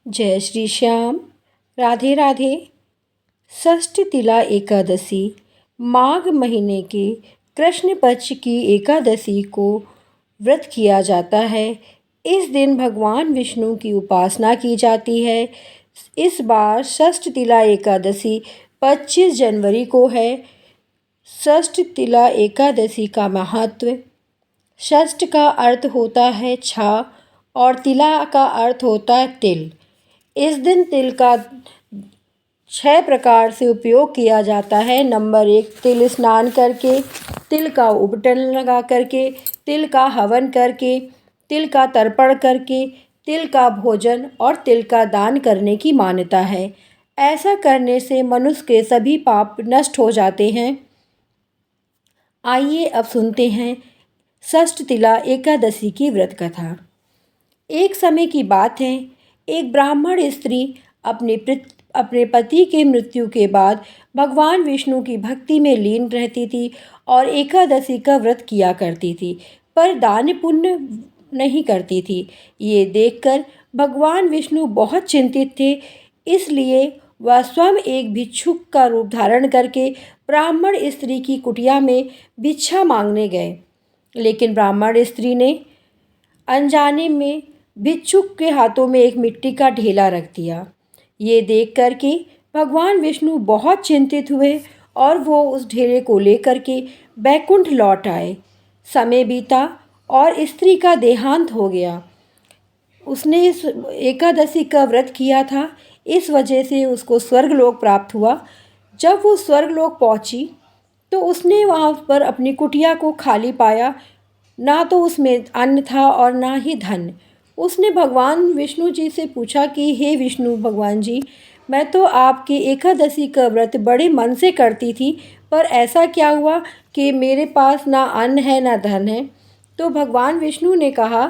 जय श्री श्याम। राधे राधे। षष्ठ तिला एकादशी माघ महीने के कृष्ण पक्ष की एकादशी को व्रत किया जाता है। इस दिन भगवान विष्णु की उपासना की जाती है। इस बार षष्ठ तिला एकादशी 25 जनवरी को है। षष्ठ तिला एकादशी का महत्व। षष्ठ का अर्थ होता है 6 और तिला का अर्थ होता है तिल। इस दिन तिल का 6 प्रकार से उपयोग किया जाता है। नंबर 1, तिल स्नान करके, तिल का उबटन लगा करके, तिल का हवन करके, तिल का तर्पण करके, तिल का भोजन और तिल का दान करने की मान्यता है। ऐसा करने से मनुष्य के सभी पाप नष्ट हो जाते हैं। आइए अब सुनते हैं षष्ठ तिला एकादशी की व्रत कथा। एक समय की बात है, एक ब्राह्मण स्त्री अपने पति के मृत्यु के बाद भगवान विष्णु की भक्ति में लीन रहती थी और एकादशी का व्रत किया करती थी, पर दान पुण्य नहीं करती थी। ये देखकर भगवान विष्णु बहुत चिंतित थे। इसलिए वह स्वयं एक भिक्षुक का रूप धारण करके ब्राह्मण स्त्री की कुटिया में भिक्षा मांगने गए। लेकिन ब्राह्मण स्त्री ने अनजाने में भिक्षुक के हाथों में एक मिट्टी का ढेला रख दिया। ये देख कर के भगवान विष्णु बहुत चिंतित हुए और वो उस ढेले को लेकर के बैकुंठ लौट आए। समय बीता और स्त्री का देहांत हो गया। उसने इस एकादशी का व्रत किया था, इस वजह से उसको स्वर्गलोक प्राप्त हुआ। जब वो स्वर्गलोक पहुंची तो उसने वहाँ पर अपनी कुटिया को खाली पाया। ना तो उसमें अन्न था और ना ही धन। उसने भगवान विष्णु जी से पूछा कि हे विष्णु भगवान जी, मैं तो आपके एकादशी का व्रत बड़े मन से करती थी, पर ऐसा क्या हुआ कि मेरे पास ना अन्न है ना धन है। तो भगवान विष्णु ने कहा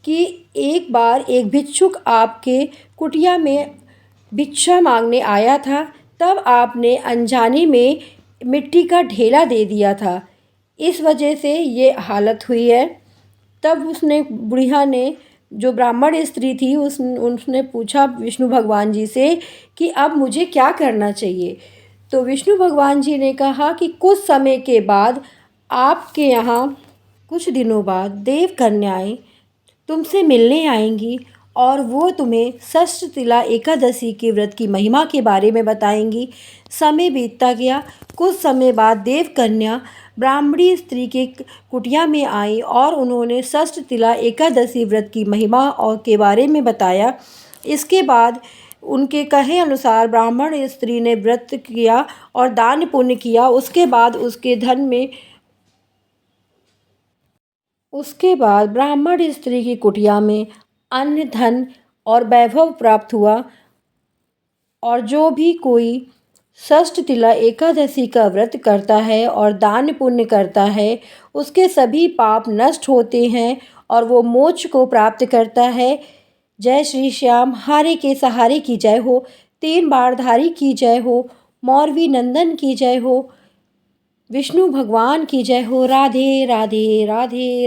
कि एक बार एक भिक्षुक आपके कुटिया में भिक्षा मांगने आया था, तब आपने अनजाने में मिट्टी का ढेला दे दिया था, इस वजह से ये हालत हुई है। तब उसने बुढ़िया ने, जो ब्राह्मण स्त्री थी, उसने पूछा विष्णु भगवान जी से कि अब मुझे क्या करना चाहिए। तो विष्णु भगवान जी ने कहा कि कुछ समय के बाद आपके यहाँ कुछ दिनों बाद देव कन्याएं तुमसे मिलने आएंगी और वो तुम्हें षष्ठ तिला एकादशी के व्रत की महिमा के बारे में बताएंगी। समय बीतता गया। कुछ समय बाद देव कन्या ब्राह्मणी स्त्री के कुटिया में आई और उन्होंने षष्ठ तिला एकादशी व्रत की महिमा और के बारे में बताया। इसके बाद उनके कहे अनुसार ब्राह्मण स्त्री ने व्रत किया और दान पुण्य किया। उसके बाद ब्राह्मण स्त्री की कुटिया में अन्न, धन और वैभव प्राप्त हुआ। और जो भी कोई षष्ठ तिला एकादशी का व्रत करता है और दान पुण्य करता है, उसके सभी पाप नष्ट होते हैं और वो मोक्ष को प्राप्त करता है। जय श्री श्याम। हारे के सहारे की जय हो। 3 बाणधारी की जय हो। मौरवी नंदन की जय हो। विष्णु भगवान की जय हो। राधे राधे राधे।